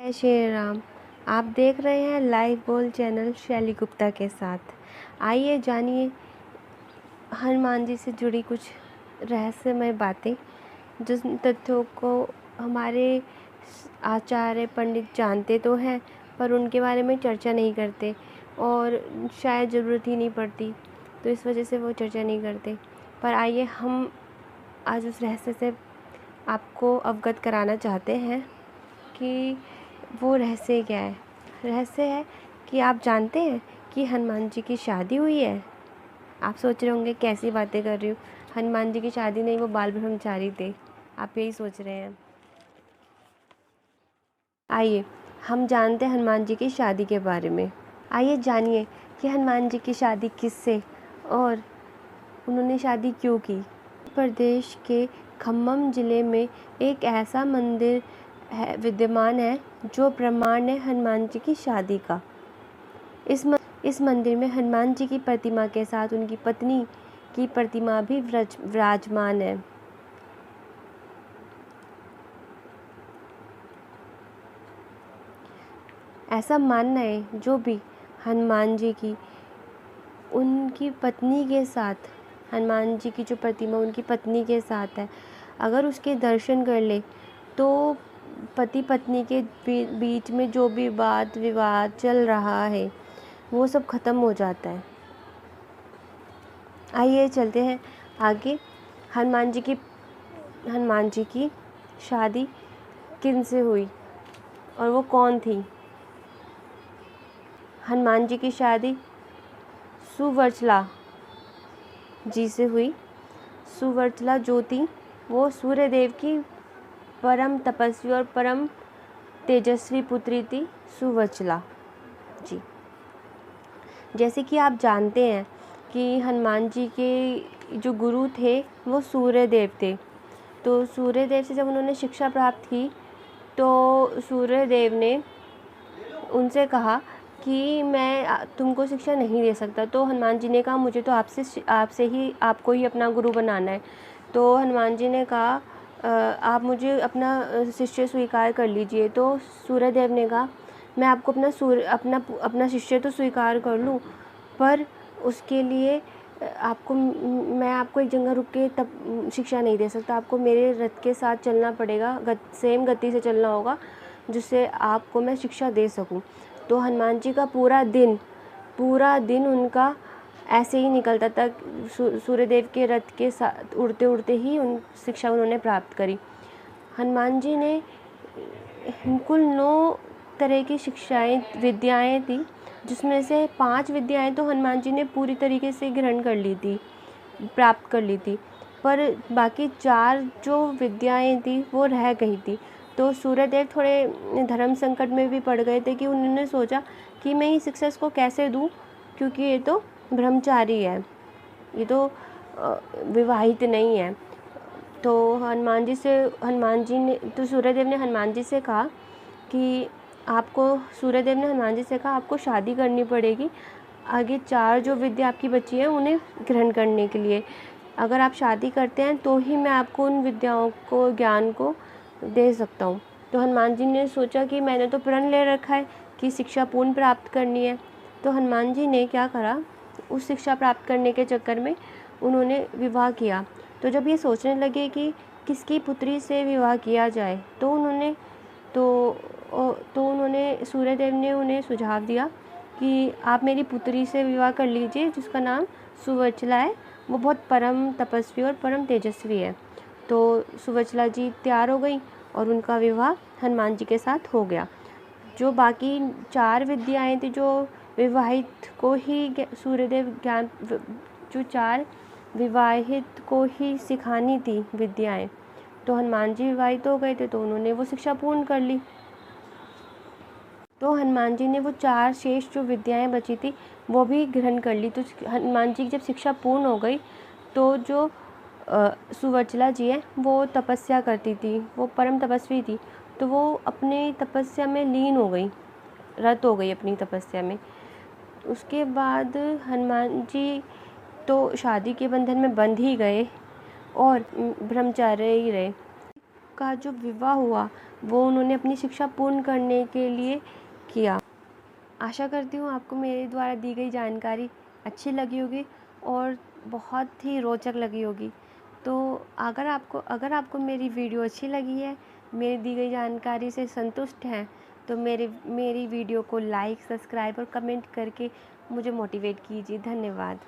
जय श्री राम। आप देख रहे हैं लाइव बोल चैनल शैली गुप्ता के साथ। आइए जानिए हनुमान जी से जुड़ी कुछ रहस्यमय बातें, जिस तथ्यों को हमारे आचार्य पंडित जानते तो हैं, पर उनके बारे में चर्चा नहीं करते और शायद ज़रूरत ही नहीं पड़ती, तो इस वजह से वो चर्चा नहीं करते। पर आइए हम आज उस रहस्य से आपको अवगत कराना चाहते हैं कि वो रहस्य क्या है। रहस्य है कि आप जानते हैं कि हनुमान जी की शादी हुई है। आप सोच रहे होंगे कैसी बातें कर रही हूँ, हनुमान जी की शादी नहीं, वो बाल ब्रह्मचारी थे। आप यही सोच रहे हैं। आइए हम जानते हैं हनुमान जी की शादी के बारे में। आइए जानिए कि हनुमान जी की शादी किससे और उन्होंने शादी क्यों की। प्रदेश के खम्मम ज़िले में एक ऐसा मंदिर विद्यमान है जो प्रमाण है हनुमान जी की शादी का। इस मंदिर में हनुमान जी की प्रतिमा के साथ उनकी पत्नी की प्रतिमा भी विराजमान है। ऐसा मानना है जो भी हनुमान जी की उनकी पत्नी के साथ, हनुमान जी की जो प्रतिमा उनकी पत्नी के साथ है, अगर उसके दर्शन कर ले तो पति पत्नी के बीच में जो भी वाद विवाद चल रहा है वो सब ख़त्म हो जाता है। आइए चलते हैं आगे। हनुमान जी की शादी किन से हुई और वो कौन थी। हनुमान जी की शादी सुवर्चला जी से हुई। सुवर्चला जो थी वो सूर्यदेव की परम तपस्वी और परम तेजस्वी पुत्री थी सुवर्चला जी। जैसे कि आप जानते हैं कि हनुमान जी के जो गुरु थे वो सूर्यदेव थे। तो सूर्यदेव से जब उन्होंने शिक्षा प्राप्त की तो सूर्यदेव ने उनसे कहा कि मैं तुमको शिक्षा नहीं दे सकता। तो हनुमान जी ने कहा मुझे तो आपको ही अपना गुरु बनाना है। तो हनुमान जी ने कहा आप मुझे अपना शिष्य स्वीकार कर लीजिए। तो सूर्यदेव ने कहा मैं आपको अपना शिष्य तो स्वीकार कर लूँ, पर उसके लिए मैं आपको एक जगह रुक के तब शिक्षा नहीं दे सकता। आपको मेरे रथ के साथ चलना पड़ेगा, सेम गति से चलना होगा जिससे आपको मैं शिक्षा दे सकूं। तो हनुमान जी का पूरा दिन उनका ऐसे ही निकलता था। सूर्यदेव के रथ के साथ उड़ते उड़ते ही शिक्षा उन्होंने प्राप्त करी। हनुमान जी ने कुल 9 तरह की विद्याएं थी, जिसमें से 5 विद्याएं तो हनुमान जी ने पूरी तरीके से ग्रहण कर ली थी, प्राप्त कर ली थी, पर बाकी 4 जो विद्याएं थी वो रह गई थी। तो सूर्यदेव थोड़े धर्म संकट में भी पड़ गए थे कि उन्होंने सोचा कि मैं इस शिक्षा को कैसे दूँ, क्योंकि ये तो ब्रह्मचारी है, ये तो विवाहित नहीं है। तो सूर्यदेव ने हनुमान जी से कहा कि आपको शादी करनी पड़ेगी आगे 4 जो विद्या आपकी बची है उन्हें ग्रहण करने के लिए। अगर आप शादी करते हैं तो ही मैं आपको उन विद्याओं को, ज्ञान को दे सकता हूँ। तो हनुमान जी ने सोचा कि मैंने तो प्रण ले रखा है कि शिक्षा पूर्ण प्राप्त करनी है। तो हनुमान जी ने क्या करा, उस शिक्षा प्राप्त करने के चक्कर में उन्होंने विवाह किया। तो जब ये सोचने लगे कि किसकी पुत्री से विवाह किया जाए, तो उन्होंने सूर्यदेव ने उन्हें सुझाव दिया कि आप मेरी पुत्री से विवाह कर लीजिए जिसका नाम सुवर्चला है। वो बहुत परम तपस्वी और परम तेजस्वी है। तो सुवर्चला जी तैयार हो गई और उनका विवाह हनुमान जी के साथ हो गया। जो बाकी 4 विद्याएं थी जो विवाहित को ही सूर्यदेव ज्ञान, जो 4 विवाहित को ही सिखानी थी विद्याएं, तो हनुमान जी विवाहित हो गए थे तो उन्होंने वो शिक्षा पूर्ण कर ली। तो हनुमान जी ने वो 4 शेष जो विद्याएं बची थी वो भी ग्रहण कर ली। तो हनुमान जी की जब शिक्षा पूर्ण हो गई तो जो सुवर्चला जी है वो तपस्या करती थी, वो परम तपस्वी थी, तो वो अपनी तपस्या में लीन हो गई, रत हो गई अपनी तपस्या में। उसके बाद हनुमान जी तो शादी के बंधन में बंध ही गए और ब्रह्मचारी ही रहे। का जो विवाह हुआ वो उन्होंने अपनी शिक्षा पूर्ण करने के लिए किया। आशा करती हूँ आपको मेरे द्वारा दी गई जानकारी अच्छी लगी होगी और बहुत ही रोचक लगी होगी। तो अगर आपको मेरी वीडियो अच्छी लगी है, मेरी दी गई जानकारी से संतुष्ट हैं, तो मेरी वीडियो को लाइक, सब्सक्राइब और कमेंट करके मुझे मोटिवेट कीजिए। धन्यवाद।